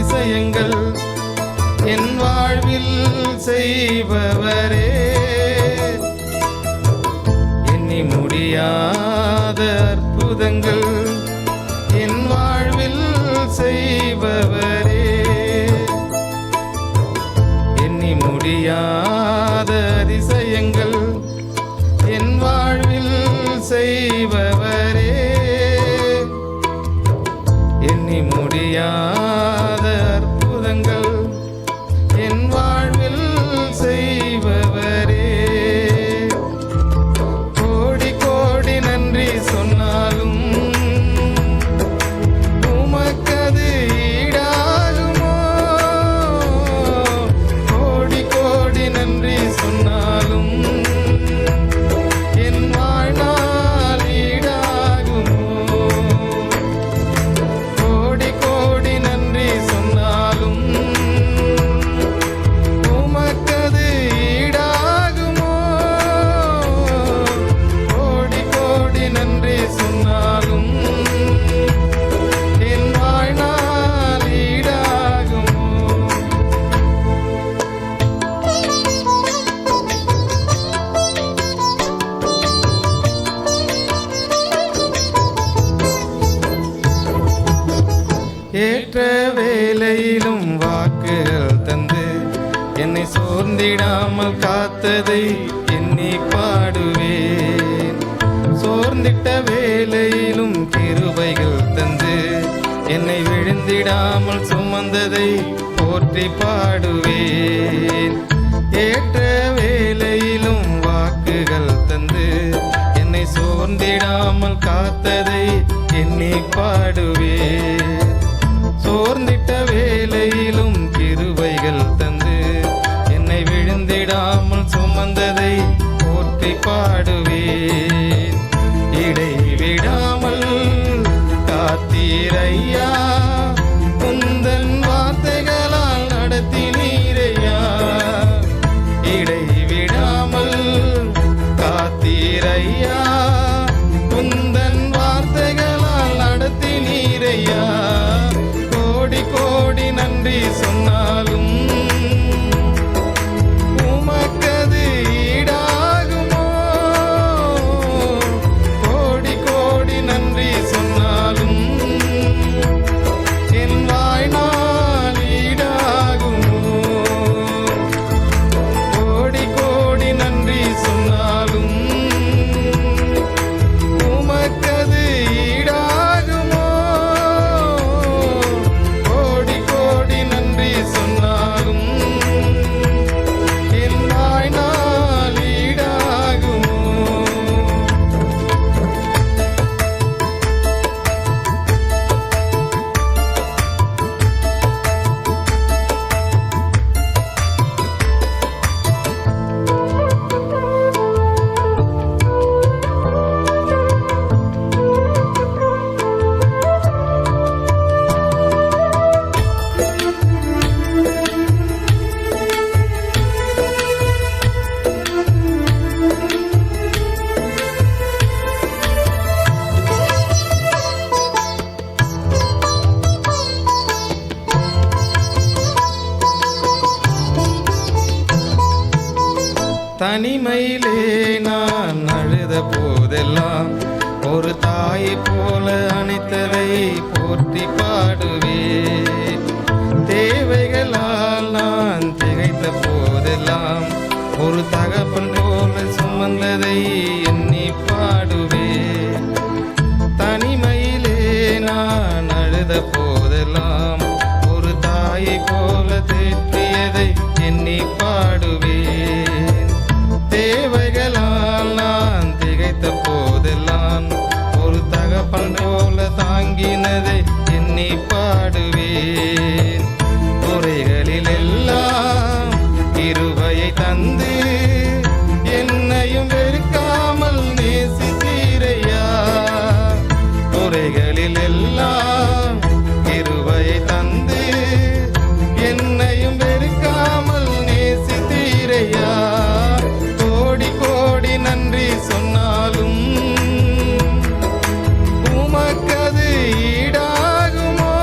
அதிசயங்கள் என் வாழ்வில் செய்பவரே, எண்ணி முடியாத அற்புதங்கள் என் வாழ்வில் செய்பவரே, எண்ணி முடியாத அதிசயங்கள் என் வாழ்வில் செய்பவரே, எண்ணி முடியாத அற்புதங்கள் என் வாழ்வில் செய்பவரே. கோடி கோடி நன்றி சொன்னாலும் உமக்கது ஈடாகுமோ, கோடி கோடி நன்றி சொன்னாலும் என் வாழ்நாள் ஈடாகுமோ, கோடி கோடி நன்றி சொன்னாலும் உமக்கது ஈடாகுமோ, கோடி கோடி நன்றி சொன்னாலும் என் வாழ்நாள் ஈடாகுமோ. ஏற்ற வேளையிலும் வாக்குகள் தந்து என்னை சோர்ந்திடாமல் காத்ததை எண்ணி பாடுவேன். சோர்ந்திட்ட வேளையிலும் கிருபைகள் தந்து என்னை விழுந்திடாமல் சுமந்ததை போற்றி பாடுவேன். ஏற்ற வேளையிலும் வாக்குகள் தந்து என்னை சோர்ந்திடாமல் காத்ததை எண்ணி பாடுவேன். சோர்ந்திட்ட வேளையிலும் கிருபைகள் தந்து என்னை விழுந்திடாமல் சுமந்ததை போற்றி பாடுவேன். இடைவிடாமல் காத்தீரையா, உந்தன் வார்த்தைகளால் நடத்தினீரையா, இடைவிடாமல் காத்தீரையா, உந்தன் வார்த்தைகளால் நடத்தினீரையா, கோடி கோடி நன்றி சொன்னாலும் உமக்கது ஈடாகுமோ, கோடி கோடி நன்றி சொன்னாலும் என் வாழ்நாள் ஈடாகுமோ, கோடி கோடி நன்றி சொன்னாலும் உமக்கது ஈடாகுமோ, கோடி கோடி நன்றி சொன்னாலும் என் வாழ்நாள் ஈடாகுமோ. தனிமையிலே நான் அழுத போதெல்லாம் ஒரு தாயை போல அணைத்ததை போற்றி பாடுவேன். தேவைகளால் நான் திகைத்த போதெல்லாம் ஒரு தகப்பன் போல சுமந்ததை எண்ணி பாடுவேன். தனிமையிலே நான் அழுத போதெல்லாம் ஒரு தாயை போல தேற்றியதை எண்ணி பாடுவேன். தேவைகளால் நான் திகைத்த போதெல்லாம் ஒரு தகப்பன் போல தாங்கினதை எண்ணி பாடுவேன். குறைகளில் எல்லாம் கிருபையை தந்து என்னையும் வெறுக்காமல் நேசித்தீரையா, குறைகளில் எல்லாம் கிருபையை தந்து என்னையும் வெறுக்காமல் நேசித்தீரையா, கோடி கோடி நன்றி சொன்னாலும் உமக்கது ஈடாகுமோ,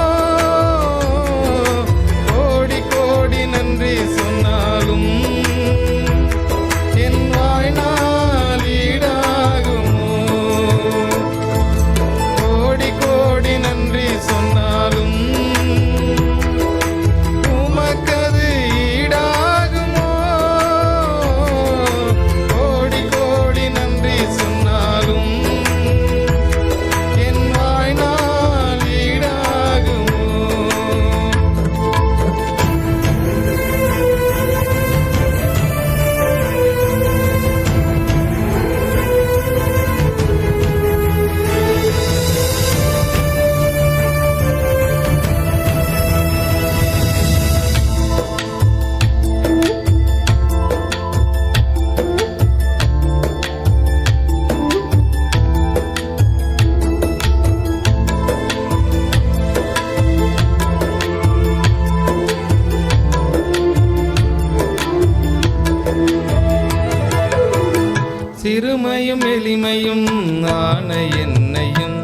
எளிமையும் ஆன என்னையும்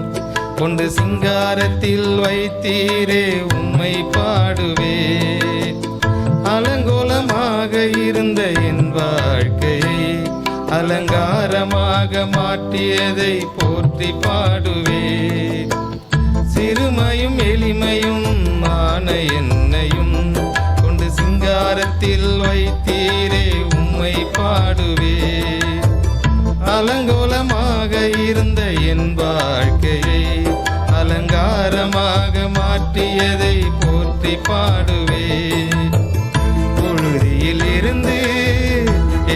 கொண்டு சிங்காரத்தில் வைத்தீரே உம்மை பாடுவே. அலங்கோலமாக இருந்த என் வாழ்க்கையை அலங்காரமாக மாற்றியதை போற்றி பாடுவே. சிறுமையும் எளிமையும் ஆன என்னையும் கொண்டு சிங்காரத்தில் வைத்தீரே உம்மை பாடுவே. அலங்கோலமாக இருந்த என் வாழ்க்கையை அலங்காரமாக மாற்றியதை போற்றி பாடுவே. புழுதியில் இருந்து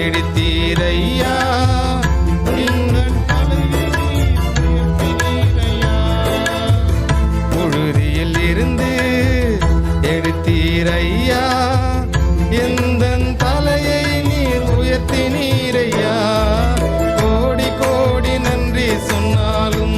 எடுத்தீரையா, புழுதியில் இருந்து எடுத்தீரையா, எந்தன் தலையை நீர் உயர்த்தினீரையா. கோடி கோடி நன்றி சொன்னாலும்